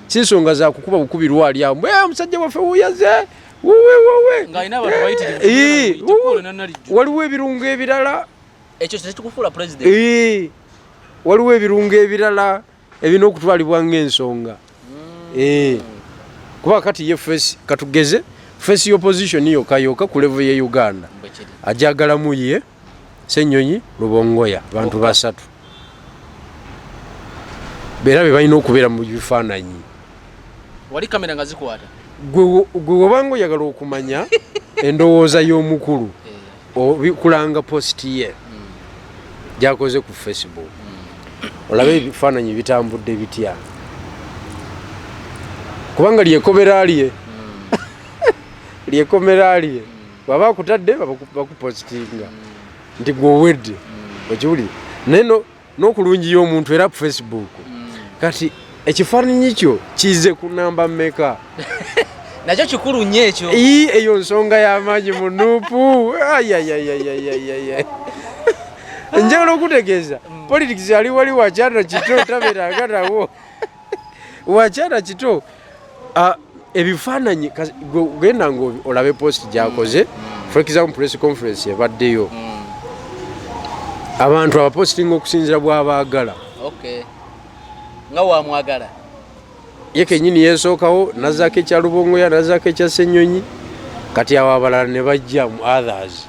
sinsonga za kukuba bukubirwa ali awo omusajja waffe wuyaze wowe ngaina abantu bayitirivu waliwo ebirungo ebirala ekyo tekikufuula president waliwo ebirungo ebirala ebina okutwalibwa ng'ensonga kuba kati ye face katugeze face opposition yokayoka ku level ye Uganda ajagalamu ye Ssenyonyi Rubongoya bantu basatu berabe balina okubeera mu bifaananyi wali kamera nga zikwata gwe wabango yagala okumanya endowooza y'omukulu kulanga post ye gyakoze ku Facebook olabe ebifaananyi bitambudde bitya kubanga lyekomeralye baba akutadde bakupostinga nti gwowedde okiwuli naye n'okulungi y'omuntu era ku Facebook kati ekifaananyi kyo kize ku namba mmeka nakyo kikulu nnyo ekyo eyo nsonga y'amaanyi mu nuupu njagala okutegeeza politics ali wali wakyana kito tabeeranganawo wakyana kito ebifaananyi genda nga olabe post gyakoze for example press conference ebaddeyo abantu abapostinga okusinzira bw'abaagala nga wamwagala ye kenyini yeesookawo nazaako ekya Rubongoya nazaako ekya Ssenyonyi kati awo abalala ne bajja mu others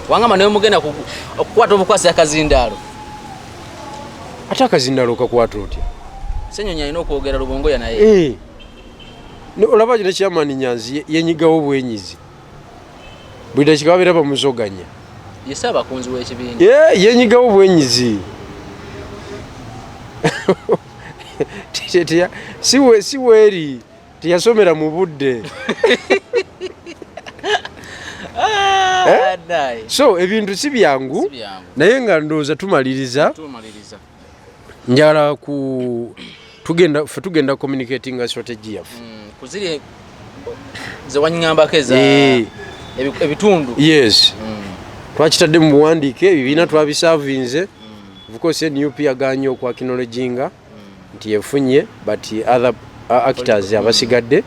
wangamba naye mugenda okukwata obukwasi akazindaalo ate akazindaalo okakwata otya Ssenyonyi alina okwogera Rubongoya naye olaba kino kyamaani Nyanzi yenyigawo bwenyizi buli dakika babeera bamuzoganya yese abakunzi w'ekibiina yenyigawo bwenyizi si weeri teyasomera mu budde so ebintu si byangu naye nga ndowooza tumaliriza njala tugenda communicating strategy yaffe kuziri ze wanyambako eza ebitundu yes twakitadde mu buwandiike ebibiina twabisavinze of course NUP yaganye okwakinologinga nti yefunye but other actors abasigadde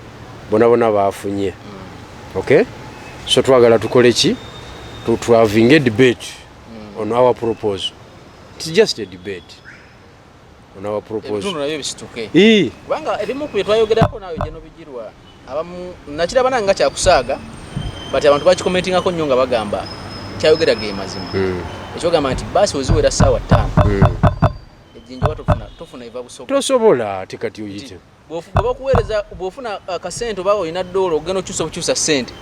bona bafunye okay so twagala tukole ki to having a debate on our proposal. It's just a debate on our proposal. Banga ebimu ku twayogerako nawe Jeno Bijirwa abamu nakira bananga kya kusaaga but abantu bachi commentingako nnyo nga bagamba kyayogera ge mazima ekyo gamba nti basi oziwera sawa 5 ejinja watu tofuna iva busobola tosobola tikati uyite bwoba kuwereza bwofuna akasente bawo ina dola ogeno chusa sente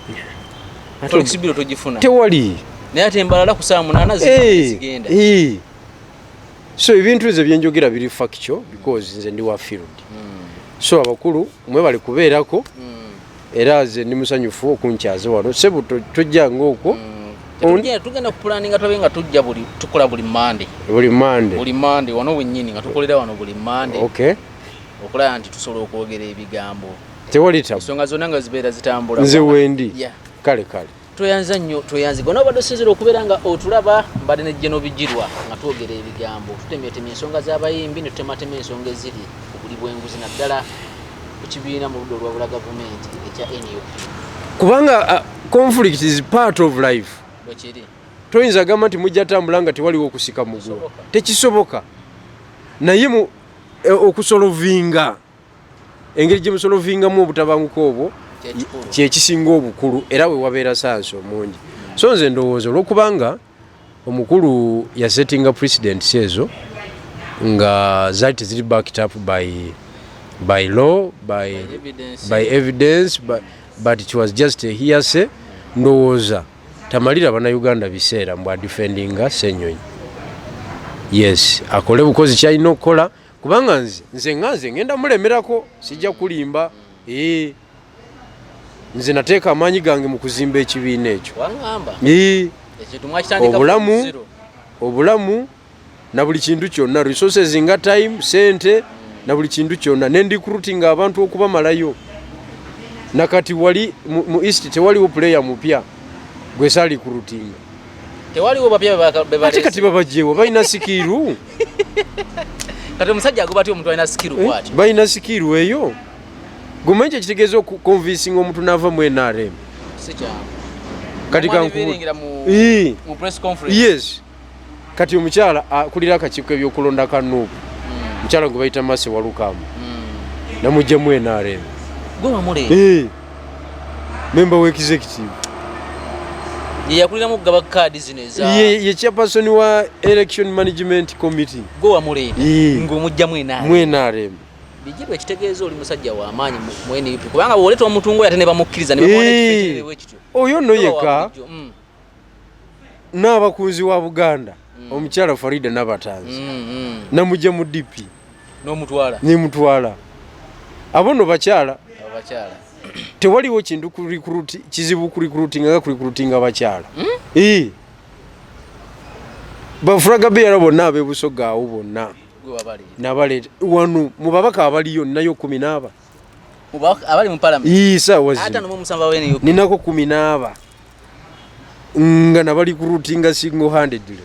atokisibiro tojifuna tewali naye ate embalala ku saa 8 zigenda so ebintu ezo byenjogera biri factual because nze ndi wa field so abakulu mwe bali kubeerako era ze ndi musanyufu okunkyaze wano sebu tojja ngoko tugenda ku planning nga tujja buli tukola buli Monday wano wennyini nga tukolera wano buli Monday okay okulaya nti tusobola okwogera ebigambo tewali tabu ensonga zonna nga zibeera zitambula nze wendi kale tweyanza nnyo tweyanzika onabadde osinzira okubeera nga otulaba mbadde ne Jeno Bijirwa nga twogera ebigambo tutemyetemye ensonga z'abayimbi ne tutematema ensonga eziri ku buli bwenguzi naddala ku kibiina mu ludda olwabula gavumenti ekya NUP kubanga conflict is part of life bwekiri toyinza gamba nti mujja tambula nga tewaliwo okusika muguwa tekisoboka naye okusolovinga engeri gye musolovingamu obutabanguko obwo kyekisinga obukulu era we wabeera sanso mungi so nze ndowooza olwokubanga omukulu yasettinga president ezo nga zali teziri backed up by law by evidence but it was just a hearsay ndowooza tamalira bannayuganda biseera mbwa defendinga Ssenyonyi yes akole bukozi kyalina okukola kubanga nze ngenda mulemerako sijja kulimba nze nateeka amaanyi gange mu kuzimba ekibiina ekyo obulamu na buli kintu kyonna resources nga time sente na buli kintu kyonna ne ndikurutinga abantu okubamalayo nakati wali mu east tewaliwo player mupya gwe sali kurutinga tewaliwo bapya ate kati babajjewo balina sikiru kati omusajja agoba ati omuntu alina skill kwati balina skill eyo gumanyi ekitegeeza okuconvincing omuntu n'ava mu NRM si kyangu kati kankubiringira mu press conference yes kati omukyala akulira akakiiko ebyokulonda ka Nuupu omukyala gwe bayita Mase Walukamu namujja mu NRM gwe wamule member wa executive ye yakulira mu gaba kaadi zino eza ye chairperson wa election management committee gwe wamule ng'omujja mu NRM bijirwa ekitegeeza oli musajja wa maanyi mu NUP kubanga bw'oleta omuntu ngoyo ate ne bamukkiriza ne bamuwa ekifo ekityo oyo nno yekka n'abakunzi wa Buganda omukyala Farida Nabatanzi namujja mu DP n'omutwala abo nno bakyala tewaliwo kintu kizibu ku recruiting nga ku recruiting abakyala bafulaga beyala bonna ab'ebusoga awo bonna nabaleeta wano mu babaka abaliyo ninayo 10 abali mu parliament saawa zino ninako 10 nga nabali recruiting single handedly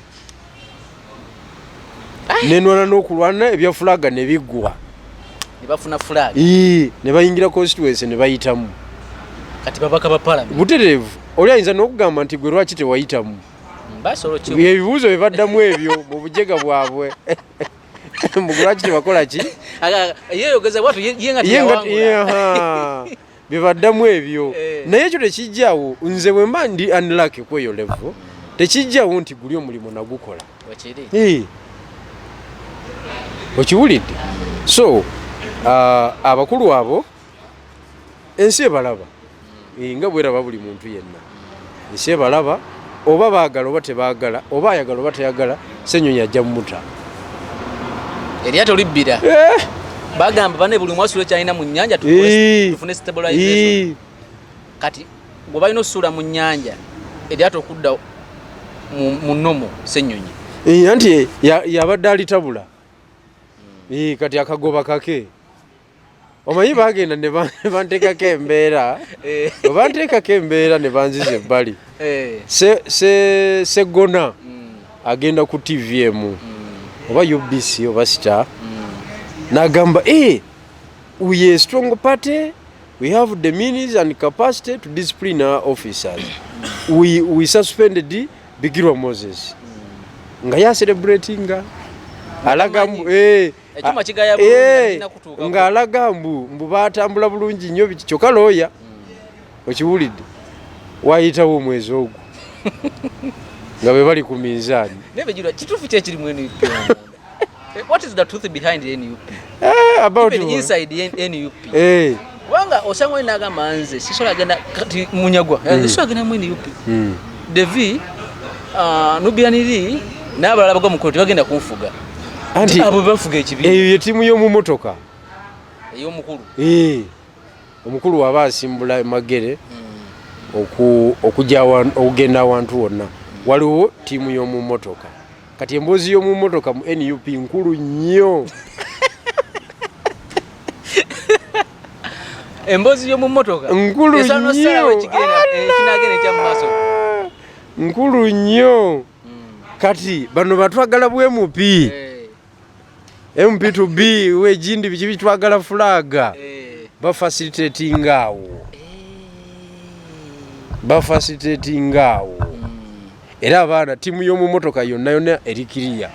nenwana n'okulwana ebya fulaga ne biggwa ne bafuna flag ne bayingira constituency ne bayitamu kati babaka ba parliament butereevu oli ayinza n'okugamba nti gwe lwaki tewayitamu ebibuuzo bye baddamu ebyo mu bujega bwabwe mugulaki tebakola ki yeyogeza bwatu bye baddamu ebyo naye ekyo tekijjawo nze bwe mba ndi unlucky ku eyo level tekijjawo nti guli omulimu nagukola okiwulidde so abakulu abo ensi ebalaba nga bweraba buli muntu yenna ensi ebalaba oba baagala oba tebaagala oba ayagala oba tayagala Ssenyonyi ajja mumuta eryato libbira bagamba bane buli mwasulo kyalina mu nnyanja tufune stabilization kati bwe balina osuula mu nnyanja eryato okudda mu nnomo Ssenyonyi anti yabadde alitabula kati akagoba kake omanyi bagenda ne banteekako embeera banteekako embeera ne banziza ebbali Seggona agenda ku TVM oba UBC oba Star n'agamba we a strong party, we have the means and capacity to discipline our officers. We suspended Bigirwa Moses nga ya celebrating alagambu nga alagambu batambula bulungi nnyo kyokka looya okiwulidde wayitawo omwezi ogwo nga bwe bali ku minzaani kituufu kyekiri mu NUP. What is the truth behind the NUP? About even inside the NUP. Wanga osangwa inagamba nze sisola agenda kati munyagwa sisola agenda mu NUP. Devi Nubianiri n'abalala bagwa mu koti bagenda kunfuga. Anti abo bafuga ekibi. Eyo ye timu y'omumotoka. Ey'omukulu. Omukulu waba asimbula magere okujja okugenda awantu wonna. Waliwo timu y'omumotoka. Kati emboozi y'omumotoka mu NUP nkulu nnyo. Emboozi y'omumotoka nkulu nnyo. Nkulu nnyo. Kati bano batwagala bwe MP. MP to B wejindi biki bitwagala flaga. Bafacilitating awo. Bafacilitating awo. Era abaana timu y'omumotoka yonna erikiriya.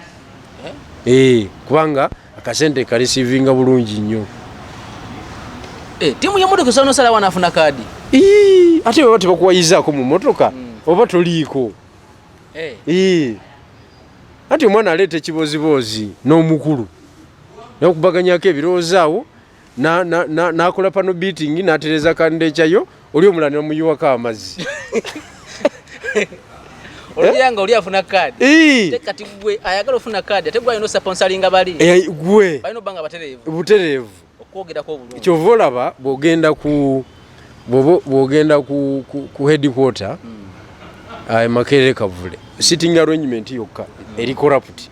Kubanga akasente kalisivinga bulungi nnyo. Timu y'omumotoka sono sala wanafuna kadi. Ate baba tebakuwayizaako mu motoka oba toliiko. Ati omwana aleeta ekibozibozi n'omukulu n'okubaganyako ebirowoozo awo n'akola pano beating n'atereza kandeekyayo oli omulala n'omuyuwako amazzi. Oliyanga oli afuna kadi. Tekati gwe ayagala ofuna kadi ate gwe ayino sponsoringa bali. Gwe. Bayino banga batereevu. Butereevu. Okwogerako obulungi. Kyova olaba bw'ogenda ku headquarter Makerere Kavule sitting arrangement yokka eri corrupt.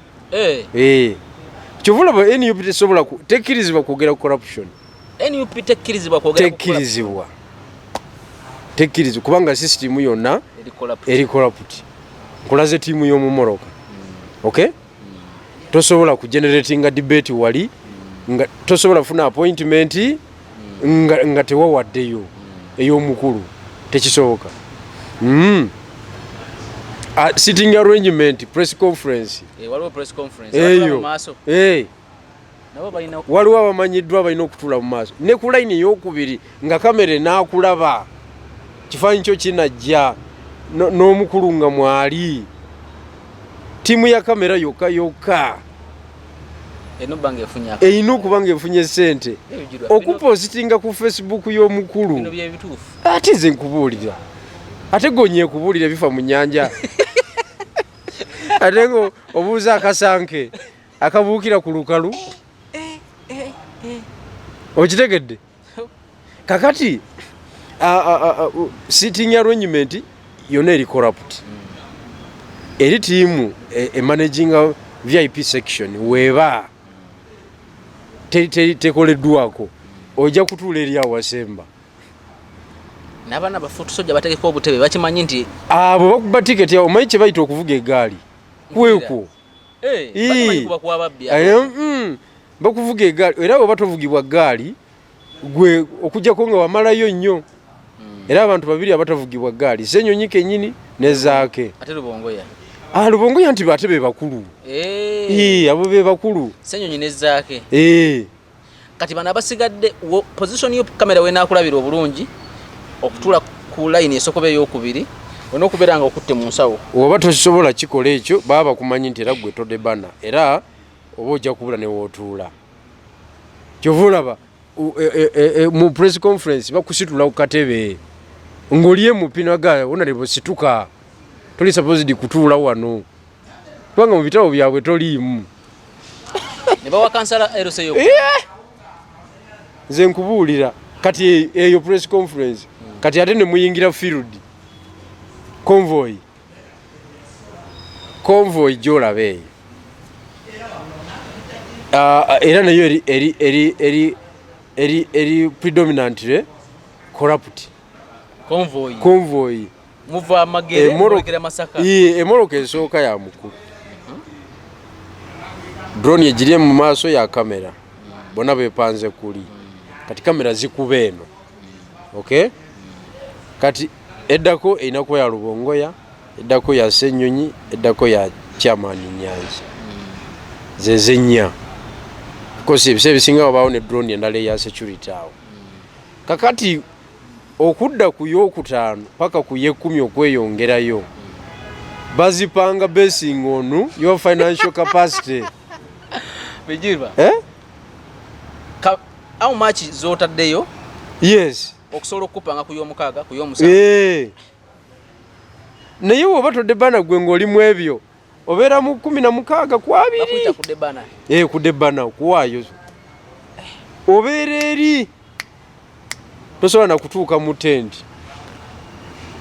Kyova olaba NUP tesobola tekkirizibwa kwogera ku corruption. NUP tekkirizibwa kwogera ku corruption. Tekkirizibwa kubanga system yonna eri corrupt. Nkulaze timu y'omumoroka. Okay? tosobola kugeneratinga debate wali nga tosobola funa appointment nga tewawaddeyo ey'omukulu tekisoboka. Sitting arrangement press conference waliwo press conference eyo maaso nabo balina waliwo abamanyiddwa balina okutula mu maaso ne ku line ey'okubiri nga kamera enaakulaba kifaanyi kyo kinajja n'omukulu nga mwali tiimu ya kamera yokka eyina okuba ng'efunye ssente okupositinga ku Facebook y'omukulu ate nze nkubuulira ate gonye kubuulira bifa mu nnyanja ate ngo obuuza akasanke akabuukira ku lukalu okitegedde kakati sitting arrangement yonna eri corrupt eri tiimu emanaginga VIP section weeba tekoleddwako ojja kutuula eri awasemba n'abaana bafutusojja bategeka obutebe bakimanyi nti abo bakuba tiketi omanyi kye bayita okuvuga eggaali kwekwo bakuvuga eggaali era bwe batovugibwa ggaali gwe okugjako nga wamalayo nnyo era abantu babiri abatavugibwa ggaali Ssenyonyi kennyini ne Zaake ate Lubongoya Lubongoya nti bate be bakulu abo be bakulu Ssenyonyi ne Zaake kati bano abasigadde position yo kamera weenaakulabira obulungi okutula ku line esokobe ey'okubiri on'okubeera nga okutte mu nsawo oba tosobola kikola ekyo baba bakumanyi nti era gwe tode bana era oba ojja kubula ne wootuula kyova olaba mu press conference bakusitula ku katebe ng'oli emupinaga honorable situka toli supposed kutuula wano kubanga mu bitabo byabwe toliimu ne bawa kansala eroseyo nze nkubuulira kati eyo press conference kati ate ne muyingira field convoy gyolabe era nayo eri predominantly corrupt convoy muva amagere mwekera Masaka emoroka esooka ya mukulu drone ejiri mu maaso ya kamera bona bepanze kuli kati kamera zikuba eno okay kati eddako erina kuba ya Lubongoya eddako ya Ssenyonyi eddako ya Chairman Nyanzi zeze nnya kosi ebisinga babaawo ne drone endala eya security awo kakati okudda ku y'okutaano paka ku y'ekkumi okweyongerayo bazipanga basing on your financial capacity bijirwa how much zotaddeyo yes okusobola okupanga ku y'omukaaga ku y'omusanvu naye woba todde bana gwe ng'olimu ebyo obeera mu 16 ku 2 kudde bana kuwaayo obeera eri tosobola na kutuuka mu tendi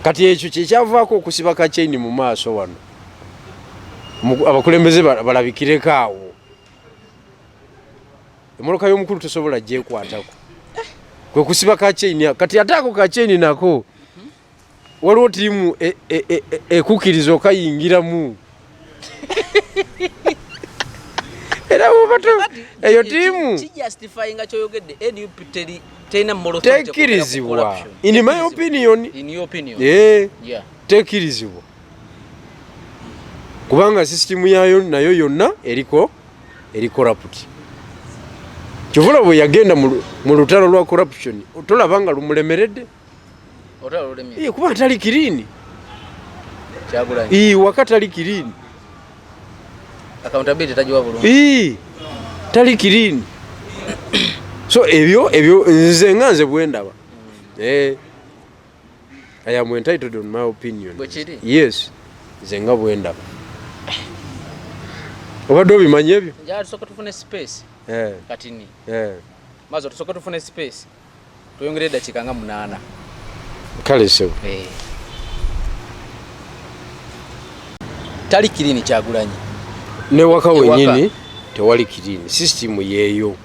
kati ekyo kyekyavaako okusiba kakyeni mu maaso wano abakulembeze balabikireko awo emmotoka y'omukulu tosobola gyekwatako kwe kusiba kakyeni kati ate ako kakyeni nako waliwo tiimu ekukkiriza okayingiramu era eyo tiimu tekirizibwa in my opinion tekirizibwa kubanga sisitimu yayo nayo yonna eri corrupt kivula bwe yagenda mu lutalo lwa corruption tolaba nga lumulemeredde kuba atali kirini wakatali kirini accountability tajiwa bulungi tali kirini so ebyo nze nganze bwendaba I am entitled on my opinion yes nze nga bwendaba obadde obimanyi ebyo tusoka tufune space katini mazo tusoka tufune space tuyongere dakika nga 8 kale so tali kirini Kyagulanyi ne waka wenyini tewali kirini system yeyo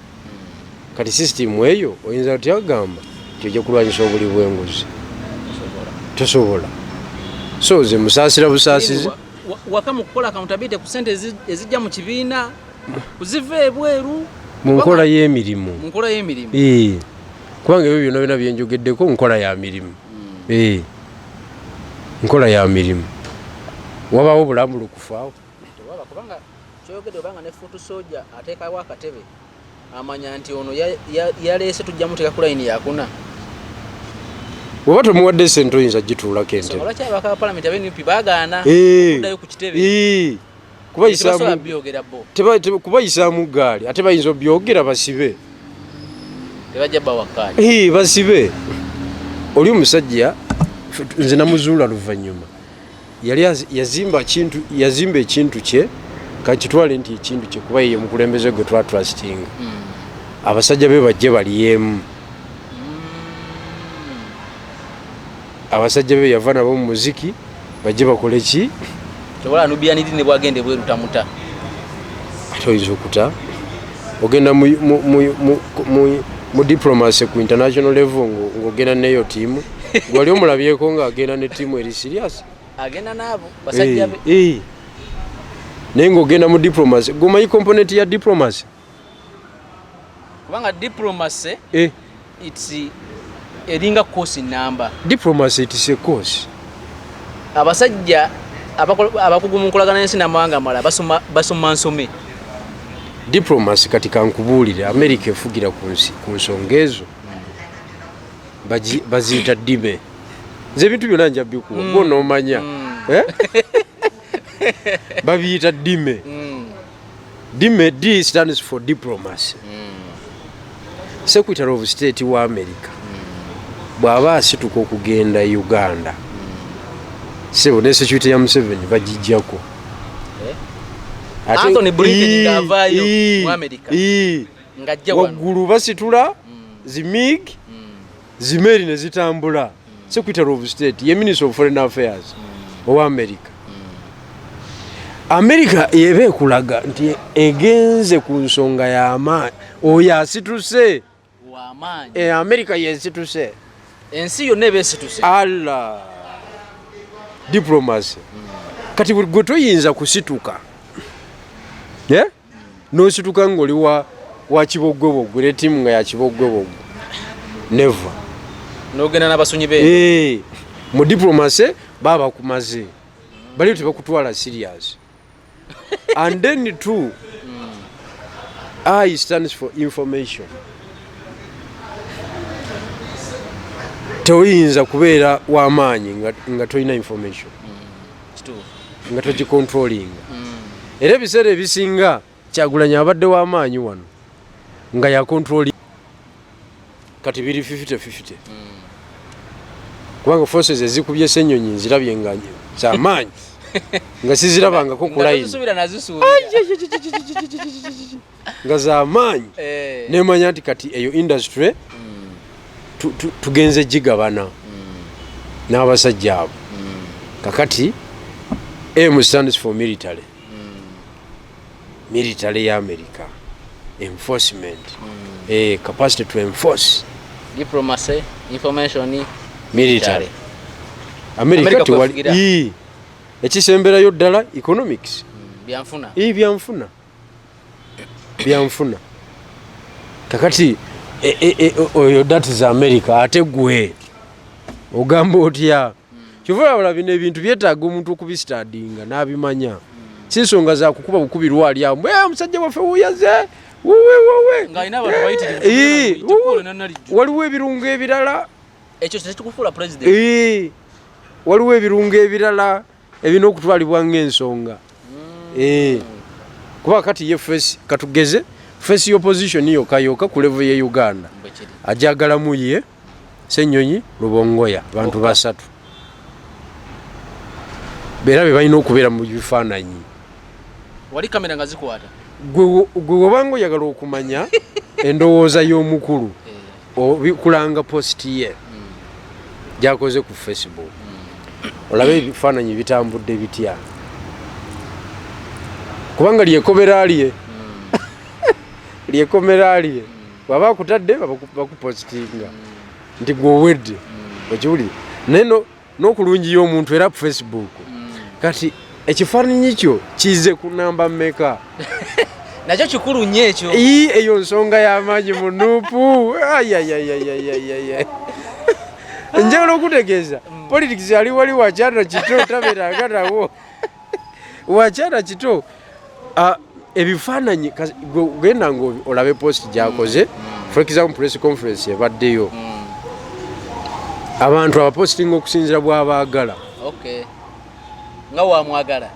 kati system eyo oyinza tyagamba kyoje kulwanyisa obuli bw'enguzi tosobola so ze musaasira busaasizi waka mu kukola accountability ku sente ezijja mu kibiina kuziva ebweru mu nkola y'emirimu. Kubanga ebyo byonna byenjogeddeko nkola ya mirimu. Nkola ya mirimu. Wabaawo bulambulukufu awo. Kubanga kyogedde obanga ne foot soldier ateekawo akatebe amanya nti ono yaleese tujja muteeka ku layini yakuna. Oba tomuwadde sente oyinza gituulako entebe. Olwaki abaka ba palamenti abe-NUP baagaana okuddayo ku kitebe? Kubayisaamu ggaali ate bayinza obyogera basibe. Tebajja bawakkaali. Basibe. Oli omusajja nze namuzuula luvannyuma. Yali yazimba ekintu kye kakitwale nti ekintu kye kuba ye mukulembeze gwe twatrustinga. Abasajja be bajje baliyemu. Abasajja be yava nabo mu muziki bajje bakole ki? Tewala Nubianity ne bwagende bwe rutamuta. Ate oyinza okuta ogenda mu diplomacy ku international level ng'ogenda neyo tiimu. Wali omulabyeko ng'agenda ne tiimu eri serious. Agenda nabo basajja be. Naye ng'ogenda mu diplomacy. Gomayi component ya diplomacy. Kubanga diplomacy it's eringa course number. Diplomacy it is a course. Abasajja abakugu mu nkolagana n'ensi n'amawanga amalala basoma nsome. Diplomacy kati kankubuulire America efugira ku nsonga ezo baziyita dime. Nze ebintu byonna nja bikuwa gwonna omanya. Babiyita dime. Dime, D stands for diplomacy. Secretary of State wa America bw'aba asituka okugenda Uganda sebo ne security ya Museveni bagijjako. Anthony Blinken ngavaayo mu America ngajja wano waggulu basitula zimig zimeri ne zitambula. Secretary of State ye Minister of Foreign Affairs owa America. America yebe ekulaga nti egenze ku nsonga y'amaanyi oyo asituse w'amaanyi. America yesituse ensi yonna ebesituse. Allah diplomacy. Kati gwe toyinza kusituka n'osituka ng'oli wa kiboggwebogwe ne ttiimu nga ya kiboggwebogwe. Never. N'ogenda n'abasonyi be. Mu diplomacy baba bakumaze bali tebakutwala serious. And then too I stands for information. Toyinza kubeera w'amaanyi nga toyina information. Nga togicontrolling. Era ebiseera ebisinga Kyagulanyi abadde w'amaanyi wano nga ya controlling. Kati biri 50-50. Kubanga forces ezikubye Ssenyonyi nzirabye nga z'amaanyi nga sizirabangako ku line nga z'amaanyi. Nemanya nti kati eyo industry tugenze gigabana n'abasajja abo. Kakati M stands for military. Military ya America. Enforcement. Capacity to enforce. Diplomacy, information, military. America tuwali ekisemberayo ddala economics. Byanfuna. Byanfuna. Kakati oyo that is America ate gwe ogamba otya. Kyova wala bino ebintu byetaaga omuntu okubistadinga n'abimanya. Si nsonga za kukuba bukubirwa ali awo. Omusajja waffe wuyaze. Ng'alina abantu bayitirivu. Waliwo ebirungo ebirala. Ekyo tekikufuula president. Waliwo ebirungo ebirala ebina okutwalibwa ng'ensonga. Kuba kati ye face katugeze face opposition yokayoka ku level ye Uganda. Ajagalamu ye Ssenyonyi Lubongoya bantu basatu. Berabe balina okubeera mu bifaananyi. Wali kamera nga zikwata. Gwe wabango yagala okumanya endowooza y'omukulu obikulanga post ye gyakoze ku Facebook. Olabe ebifaananyi bitambudde bitya. Kubanga lyekomera lye baba akutadde bakupostinga nti gwe owedde okiwulire. Naye n'okulungi y'omuntu era ku Facebook kati ekifaananyi kyo kize ku namba mmeka. nakyo kikulu nnyo ekyo. Eyo nsonga y'amaanyi mu nuupu. Njagala okutegeeza politics ali wali wakyana kito tabeeranga nawo. Wakyana kito ebifaananyi genda nga olabe post gy'akoze for example press conference ebaddeyo abantu abapostinga okusinziira bw'abaagala. Nga wamwagala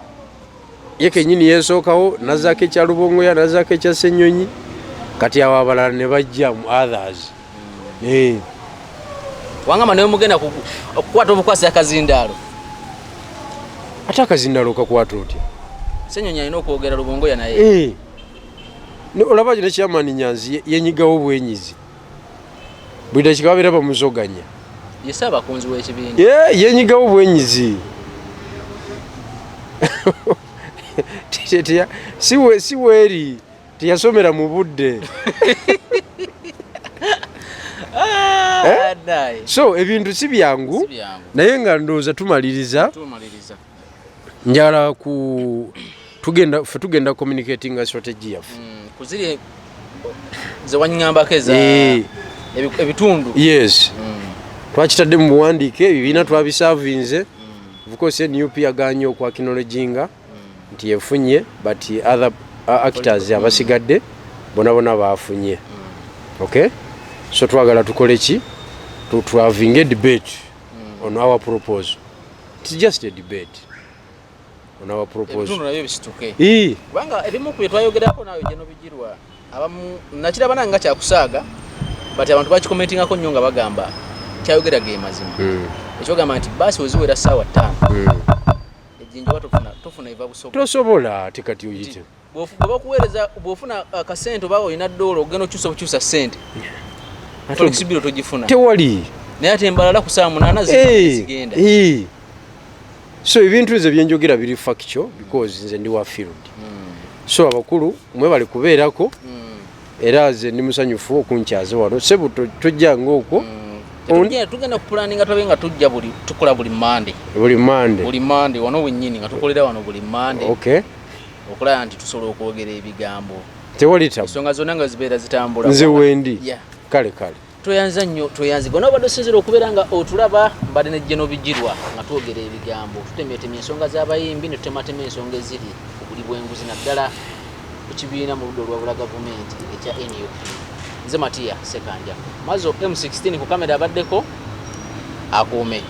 ye kennyini yeesookawo nazzaako ekya Lubongoya nazzaako ekya Ssenyonyi kati awo abalala ne bajja mu others. Wangama naye mugenda okukwata obukwasi akazindaalo. Ate akazindaalo okakwata otya? Ssenyonyi alina okwogera Lubongoya naye. Olaba kino Chairman Nyanzi yenyigawo bwenyizi buli dakika babeera bamuzoganya. Ye Ssaabakunzi w'ekibiina. Yenyigawo bwenyizi. Si weeri teyasomera mu budde. So ebintu si byangu naye nga ndowooza tumaliriza njala tugenda communicating strategy yaffe kuziri ze wanyambako eza ebitundu. Yes. Twakitadde mu buwandiike ebibiina twabisavinze of course NUP yaganye okwakinologinga nti yefunye but other actors abasigadde bona baafunye. Okay, so twagala tukole ki to having a debate on our proposal. It's just a debate on our proposal. Kubanga ebimu ku bye twayogerako naawe Jeno Bijirwa abamu nakiraba nange nga kyakusaaga but abantu bakikomentingako nnyo nga bagamba kyayogera ge mazima. Ekyogamba nti baasi weziwera ssaawa 5 ejjinja tofuna eva busobola. Tosobola ate kati oyite. Bw'ofuna akasente oba olina $, ogenda okyusa ssente. Flexibility togifuna. Tewali. Naye ate embalala ku ssaawa 8 zigenda. So ebintu ebyo byenjogera biri factual because nze ndi wa field. So abakulu mwe bali kubeerako era ze ndi musanyufu okunkyaza wano sebu tojja ng'okwo. Tugenda kupulaninga tobe nga tujja tukola buli Monday. Buli Monday wano wennyini nga tukolera wano buli Monday. Okay. Okulaba nti tusobola okwogera ebigambo. Tewali tabu. Ensonga zonna nga zibeera zitambula. Nze wendi. Kale. Tweyanza nnyo gonna obadde osinzira okubeera nga otulaba mbadde ne Jeno Bijirwa nga twogera ebigambo tutemeetemya ensonga z'abayimbi ne tutematema ensonga eziri ku buli bwenguzi naddala ku kibiina mu ludda olwabula gavumenti ekya NUP. Nze Matiya Sekanja Mazo M16 ku kamera abaddeko akuume.